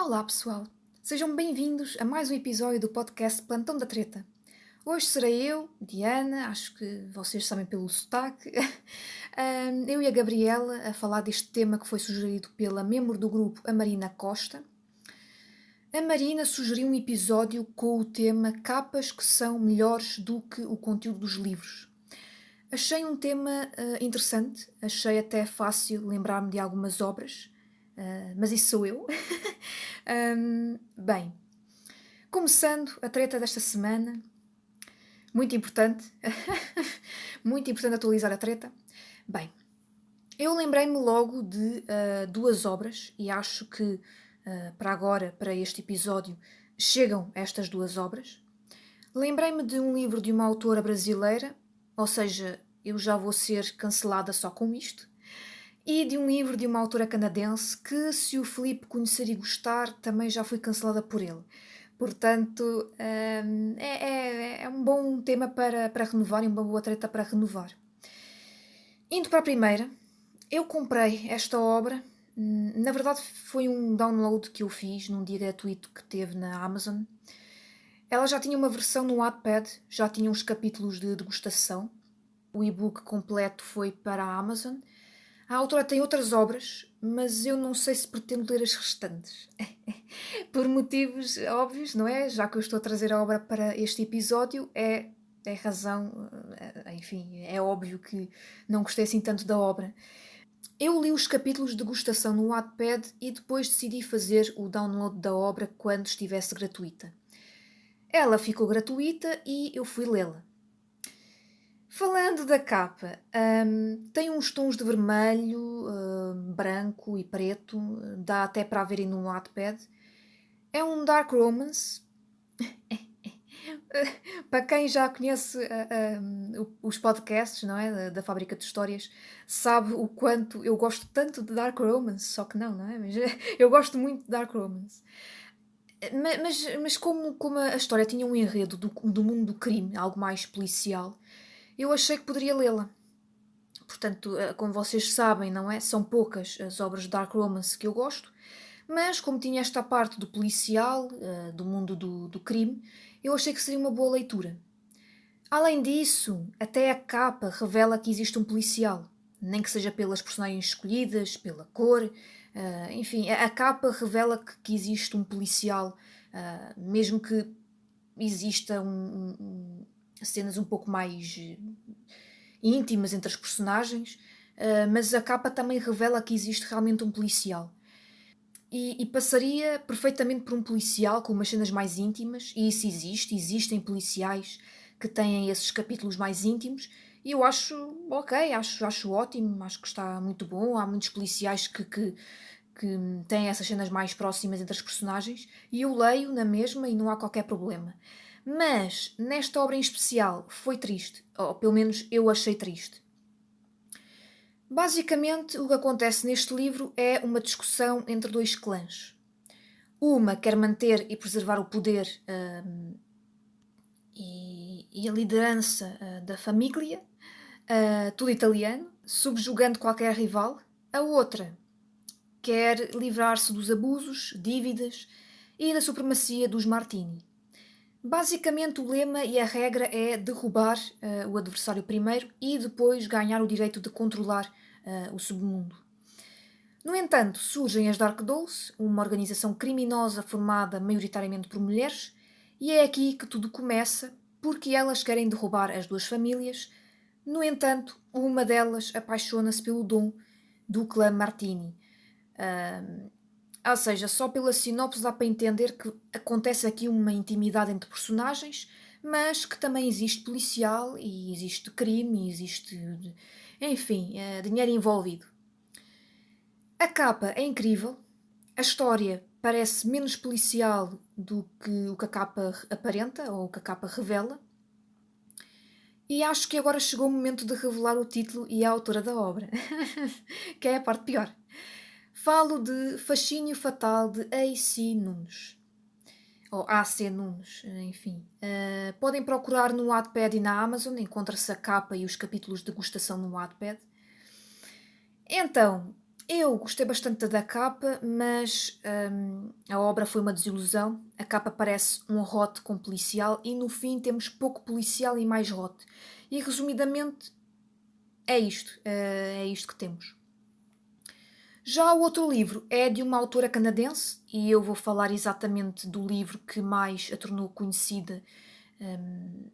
Olá pessoal, sejam bem-vindos a mais um episódio do podcast Plantão da Treta. Hoje serei eu, Diana, acho que vocês sabem pelo sotaque, eu e a Gabriela a falar deste tema que foi sugerido pela membro do grupo, a Marina Costa. A Marina sugeriu um episódio com o tema capas que são melhores do que o conteúdo dos livros. Achei um tema interessante, achei até fácil lembrar-me de algumas obras, mas isso sou eu. Bem, começando a treta desta semana, muito importante, muito importante atualizar a treta. Bem, eu lembrei-me logo de duas obras e acho que para agora, para este episódio, chegam estas duas obras. Lembrei-me de um livro de uma autora brasileira, ou seja, eu já vou ser cancelada só com isto, e de um livro de uma autora canadense que, se o Filipe conhecer e gostar, também já fui cancelada por ele. Portanto, é um bom tema para renovar e uma boa treta para renovar. Indo para a primeira, eu comprei esta obra. Na verdade, foi um download que eu fiz num dia gratuito que teve na Amazon. Ela já tinha uma versão no Wattpad, já tinha uns capítulos de degustação. O e-book completo foi para a Amazon. A autora tem outras obras, mas eu não sei se pretendo ler as restantes. Por motivos óbvios, não é? Já que eu estou a trazer a obra para este episódio, é razão, enfim, é óbvio que não gostei assim tanto da obra. Eu li os capítulos de degustação no Wattpad e depois decidi fazer o download da obra quando estivesse gratuita. Ela ficou gratuita e eu fui lê-la. Falando da capa, tem uns tons de vermelho, branco e preto, dá até para verem no Wattpad. É um dark romance. Para quem já conhece os podcasts, não é? Da Fábrica de Histórias, sabe o quanto eu gosto tanto de dark romance, só que não é? Mas eu gosto muito de dark romance. Mas como a história tinha um enredo do mundo do crime, algo mais policial, eu achei que poderia lê-la. Portanto, como vocês sabem, não é? São poucas as obras de dark romance que eu gosto, mas como tinha esta parte do policial, do mundo do crime, eu achei que seria uma boa leitura. Além disso, até a capa revela que existe um policial, nem que seja pelas personagens escolhidas, pela cor, enfim, a capa revela que existe um policial, mesmo que exista cenas um pouco mais íntimas entre as personagens, mas a capa também revela que existe realmente um policial. E passaria perfeitamente por um policial com umas cenas mais íntimas, e isso existe, existem policiais que têm esses capítulos mais íntimos, e eu acho ok, acho ótimo, acho que está muito bom. Há muitos policiais que têm essas cenas mais próximas entre as personagens, e eu leio na mesma e não há qualquer problema. Mas nesta obra em especial foi triste, ou pelo menos eu achei triste. Basicamente, o que acontece neste livro é uma discussão entre dois clãs. Uma quer manter e preservar o poder e a liderança da família, tudo italiano, subjugando qualquer rival. A outra quer livrar-se dos abusos, dívidas e da supremacia dos Martini. Basicamente, o lema e a regra é derrubar o adversário primeiro e depois ganhar o direito de controlar o submundo. No entanto, surgem as Dark Dolls, uma organização criminosa formada maioritariamente por mulheres, e é aqui que tudo começa, porque elas querem derrubar as duas famílias. No entanto, uma delas apaixona-se pelo Dom do clã Martini. Ou seja, só pela sinopse dá para entender que acontece aqui uma intimidade entre personagens, mas que também existe policial e existe crime, e existe, enfim, dinheiro envolvido. A capa é incrível, a história parece menos policial do que o que a capa aparenta ou o que a capa revela, e acho que agora chegou o momento de revelar o título e a autora da obra, que é a parte pior. Falo de Fascínio Fatal de A.C. Nunes. Ou A.C. Nunes, enfim. Podem procurar no Wattpad e na Amazon, encontra-se a capa e os capítulos de degustação no Wattpad. Então, Eu gostei bastante da capa, mas a obra foi uma desilusão. A capa parece um hot com policial e no fim temos pouco policial e mais hot. E resumidamente é isto que temos. Já o outro livro é de uma autora canadense e eu vou falar exatamente do livro que mais a tornou conhecida hum,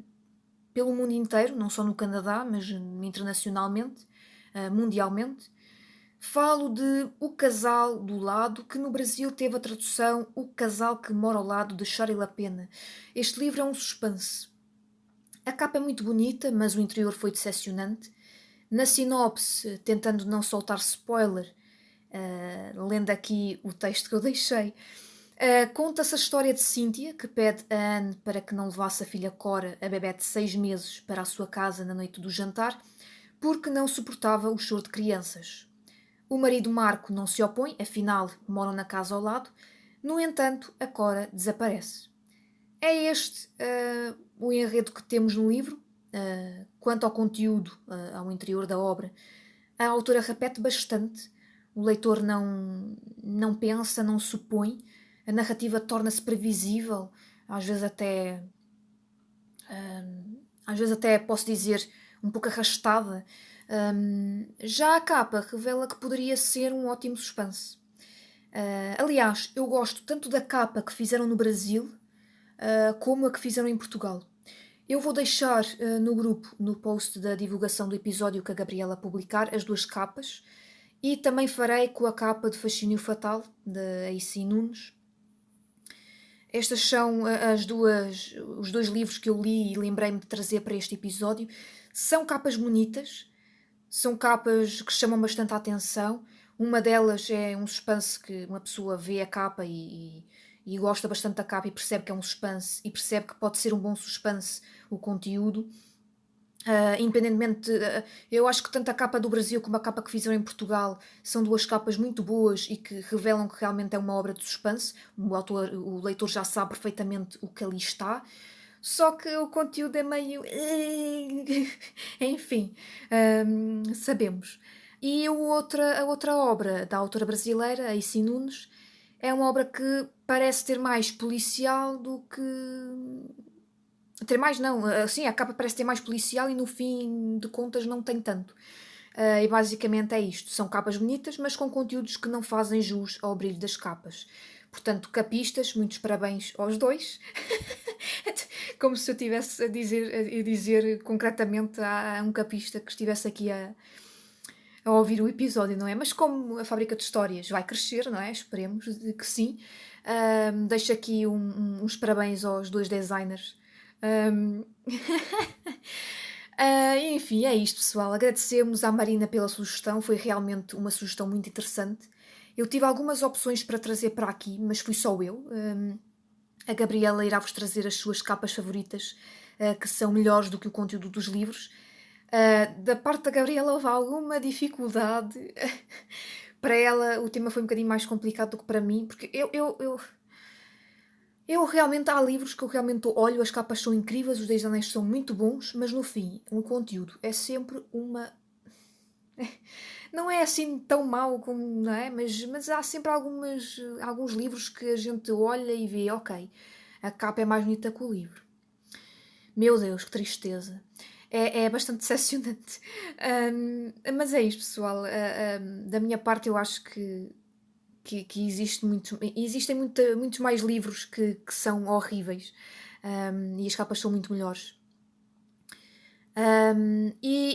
pelo mundo inteiro, não só no Canadá, mas internacionalmente, mundialmente. Falo de O Casal do Lado, que no Brasil teve a tradução O Casal que Mora ao Lado, de Shari Lapena. Este livro é um suspense. A capa é muito bonita, mas o interior foi decepcionante. Na sinopse, tentando não soltar spoiler, lendo aqui o texto que eu deixei, conta-se a história de Cíntia, que pede a Anne para que não levasse a filha Cora, a bebé de 6 meses, para a sua casa na noite do jantar, porque não suportava o choro de crianças. O marido Marco não se opõe, afinal moram na casa ao lado. No entanto, a Cora desaparece. É este o enredo que temos no livro. Quanto ao conteúdo, ao interior da obra, a autora repete bastante. O leitor não pensa, não supõe. A narrativa torna-se previsível, às vezes até, às vezes até posso dizer um pouco arrastada. Já a capa revela que poderia ser um ótimo suspense. Aliás, eu gosto tanto da capa que fizeram no Brasil, como a que fizeram em Portugal. Eu vou deixar no grupo, no post da divulgação do episódio que a Gabriela publicar, as duas capas. E também farei com a capa de Fascínio Fatal, de AC Nunes. Estas são os dois livros que eu li e lembrei-me de trazer para este episódio. São capas bonitas, são capas que chamam bastante a atenção. Uma delas é um suspense que uma pessoa vê a capa e gosta bastante da capa e percebe que é um suspense e percebe que pode ser um bom suspense o conteúdo. Independentemente, eu acho que tanto a capa do Brasil como a capa que fizeram em Portugal são duas capas muito boas e que revelam que realmente é uma obra de suspense. O leitor já sabe perfeitamente o que ali está, só que o conteúdo é meio. Enfim, sabemos. E a outra obra da autora brasileira, a Ici Nunes, é uma obra que parece ter mais policial do que ter mais não, sim, a capa parece ter mais policial e no fim de contas não tem tanto. E basicamente é isto. São capas bonitas, mas com conteúdos que não fazem jus ao brilho das capas. Portanto, capistas, muitos parabéns aos dois. Como se eu estivesse a dizer concretamente a um capista que estivesse aqui a ouvir o episódio, não é? Mas como a Fábrica de Histórias vai crescer, não é? Esperemos que sim. Deixo aqui uns parabéns aos dois designers. Um, enfim, é isto, pessoal. Agradecemos à Marina pela sugestão, foi realmente uma sugestão muito interessante. Eu tive algumas opções para trazer para aqui, mas fui só eu. A Gabriela irá-vos trazer as suas capas favoritas, que são melhores do que o conteúdo dos livros. Da parte da Gabriela houve alguma dificuldade. Para ela o tema foi um bocadinho mais complicado do que para mim, porque eu realmente há livros que eu realmente olho, as capas são incríveis, os designs são muito bons, mas no fim, o conteúdo é sempre uma. Não é assim tão mau como, não é? Mas há sempre alguns livros que a gente olha e vê, ok, a capa é mais bonita que o livro. Meu Deus, que tristeza. É bastante decepcionante. Mas é isto, pessoal. Da minha parte, eu acho que existem muitos mais livros que são horríveis, e as capas são muito melhores.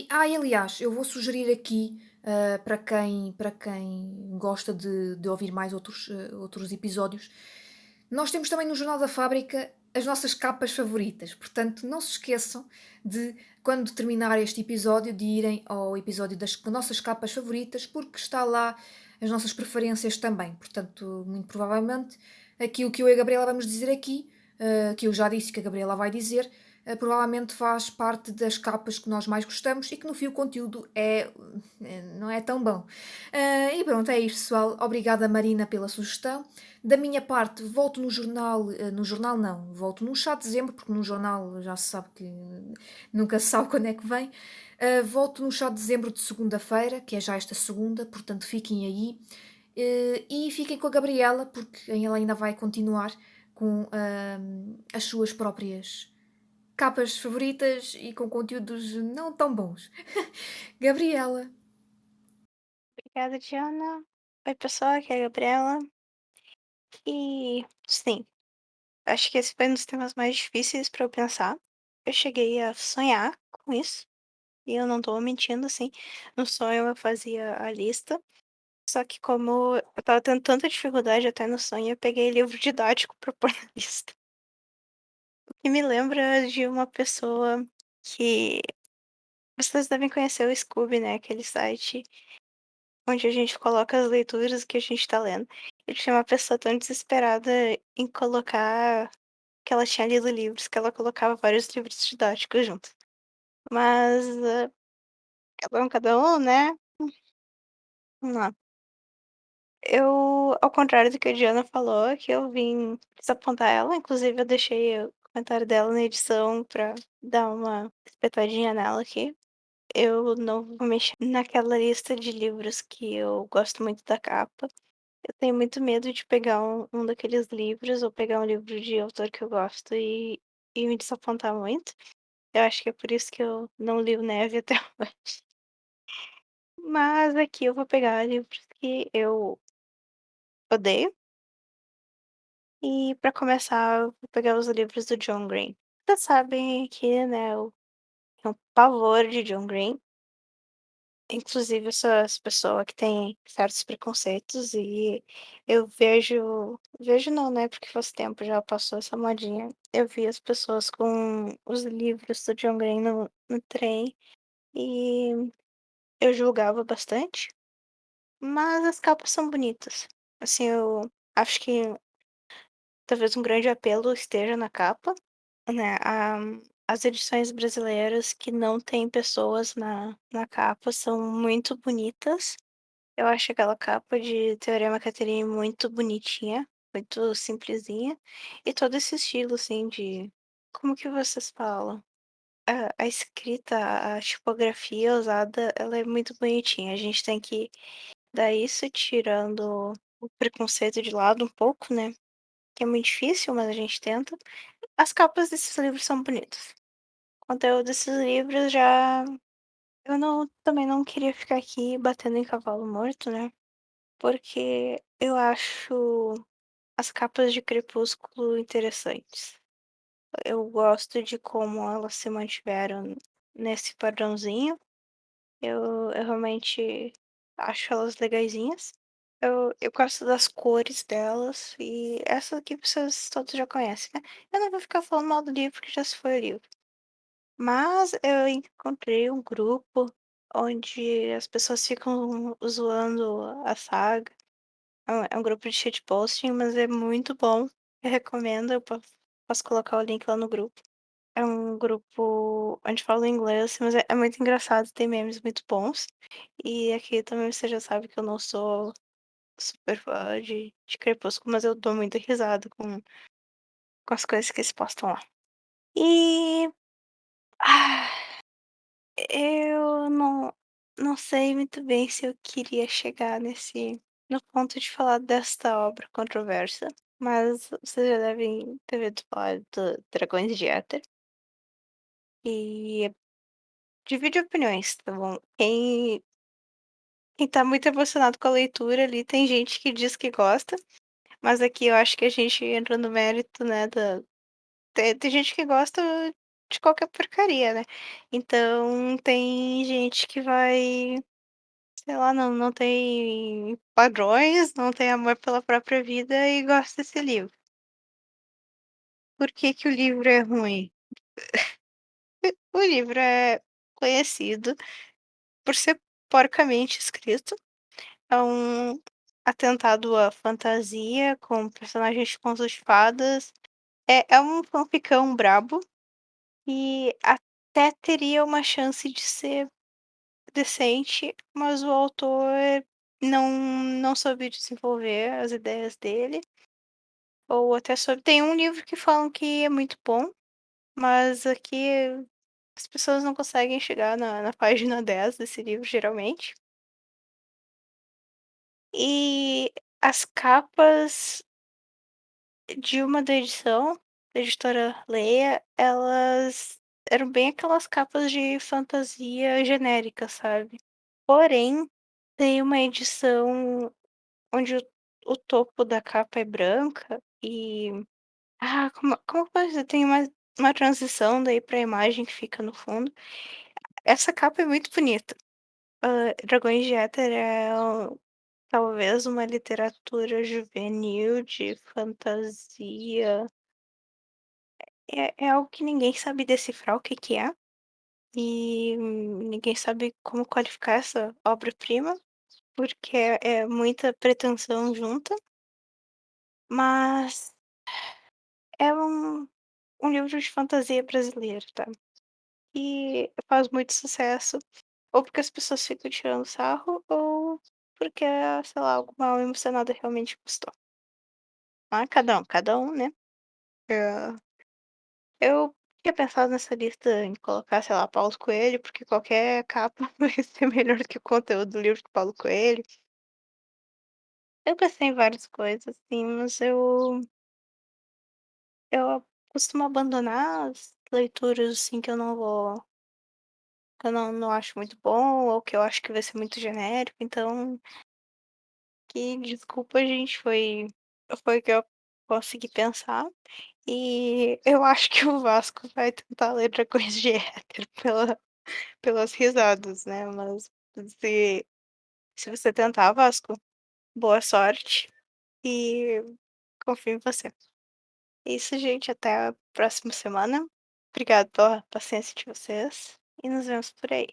Aliás, eu vou sugerir aqui, para quem gosta de ouvir mais outros episódios, nós temos também no Jornal da Fábrica as nossas capas favoritas, portanto não se esqueçam de, quando terminar este episódio, de irem ao episódio das nossas capas favoritas, porque está lá as nossas preferências também. Portanto, muito provavelmente, aqui o que eu e a Gabriela vamos dizer aqui, que eu já disse que a Gabriela vai dizer, provavelmente faz parte das capas que nós mais gostamos e que no fim o conteúdo é, não é tão bom. E pronto, é isto, pessoal. Obrigada, Marina, pela sugestão. Da minha parte, volto no jornal não, volto no chá de dezembro, porque no jornal já se sabe que nunca se sabe quando é que vem. Volto no chá de dezembro de segunda-feira, que é já esta segunda, portanto fiquem aí. E fiquem com a Gabriela, porque ela ainda vai continuar com as suas próprias capas favoritas e com conteúdos não tão bons. Gabriela. Obrigada, Diana. Oi, pessoal, aqui é a Gabriela. E, sim, acho que esse foi um dos temas mais difíceis para eu pensar. Eu cheguei a sonhar com isso, e eu não tô mentindo, assim. No sonho eu fazia a lista, só que como eu tava tendo tanta dificuldade até no sonho, eu peguei livro didático pra pôr na lista. O que me lembra de uma pessoa que vocês devem conhecer o Scoob, né? Aquele site onde a gente coloca as leituras que a gente tá lendo. Ele tinha uma pessoa tão desesperada em colocar que ela tinha lido livros, que ela colocava vários livros didáticos juntos. Mas, cada um, né. Vamos lá. Eu, ao contrário do que a Diana falou, que eu vim desapontar ela, inclusive eu deixei o comentário dela na edição pra dar uma espetadinha nela aqui. Eu não vou mexer naquela lista de livros que eu gosto muito da capa. Eu tenho muito medo de pegar um daqueles livros ou pegar um livro de autor que eu gosto e me desapontar muito. Eu acho que é por isso que eu não li o Neve até hoje. Mas aqui eu vou pegar livros que eu odeio e para começar eu vou pegar os livros do John Green. Vocês sabem que, né, eu tenho um pavor de John Green. Inclusive eu sou essa pessoa que tem certos preconceitos e eu vejo não, né, porque faz tempo, já passou essa modinha. Eu vi as pessoas com os livros do John Green no trem e eu julgava bastante, mas as capas são bonitas. Assim, eu acho que talvez um grande apelo esteja na capa, né, as edições brasileiras que não têm pessoas na capa são muito bonitas. Eu acho aquela capa de Teorema Catherine muito bonitinha, muito simplesinha. E todo esse estilo, assim, de. Como que vocês falam? A escrita, a tipografia usada, ela é muito bonitinha. A gente tem que dar isso tirando o preconceito de lado um pouco, né? Que é muito difícil, mas a gente tenta. As capas desses livros são bonitas. O conteúdo desses livros já. Eu não, também não queria ficar aqui batendo em cavalo morto, né? Porque eu acho as capas de Crepúsculo interessantes. Eu gosto de como elas se mantiveram nesse padrãozinho. Eu realmente acho elas legaisinhas. Eu gosto das cores delas e essa aqui vocês todos já conhecem, né? Eu não vou ficar falando mal do livro porque já se foi o livro. Mas eu encontrei um grupo onde as pessoas ficam zoando a saga. É um grupo de shitposting, mas é muito bom. Eu recomendo, posso colocar o link lá no grupo. É um grupo onde fala inglês, mas é muito engraçado, tem memes muito bons. E aqui também você já sabe que eu não sou super fã de Crepúsculo, mas eu dou muita risada com as coisas que eles postam lá. E. Ah, eu não sei muito bem se eu queria chegar no ponto de falar desta obra controversa, mas vocês já devem ter ouvido falar do Dragões de Éter. E divide opiniões, tá bom? Quem tá muito emocionado com a leitura ali, tem gente que diz que gosta, mas aqui eu acho que a gente entra no mérito, né, tem gente que gosta de qualquer porcaria, né? Então tem gente que vai, sei lá, não tem padrões, não tem amor pela própria vida e gosta desse livro. Por que que o livro é ruim? O livro é conhecido por ser porcamente escrito. É um atentado à fantasia com personagens de contos de fadas. É um fanficão brabo. e até teria uma chance de ser decente, mas o autor não soube desenvolver as ideias dele, ou até soube tem um livro que falam que é muito bom, mas aqui as pessoas não conseguem chegar na página 10 desse livro, geralmente. E as capas de uma da edição, da editora Leia, elas eram bem aquelas capas de fantasia genérica, sabe. Porém, tem uma edição onde o topo da capa é branca e como pode dizer? Tem uma transição daí pra imagem que fica no fundo. Essa capa é muito bonita. Dragões de Éter talvez uma literatura juvenil de fantasia. É algo que ninguém sabe decifrar o que que é, e ninguém sabe como qualificar essa obra-prima, porque é muita pretensão junta, mas é um livro de fantasia brasileiro, tá. E faz muito sucesso, ou porque as pessoas ficam tirando sarro, ou porque, sei lá, alguma alma emocionada realmente gostou. Cada um, né. Eh, eu tinha pensado nessa lista em colocar, sei lá, Paulo Coelho, porque qualquer capa vai ser melhor do que o conteúdo do livro do Paulo Coelho. Eu pensei em várias coisas, assim, mas eu costumo abandonar as leituras, assim, que eu não acho muito bom, ou que eu acho que vai ser muito genérico, então, que desculpa, gente, foi o que eu consegui pensar. E eu acho que o Vasco vai tentar ler Dragões de Éter pelas risadas, né, mas se se você tentar, Vasco, boa sorte e confio em você. É isso, gente, até a próxima semana. Obrigado pela paciência de vocês e nos vemos por aí.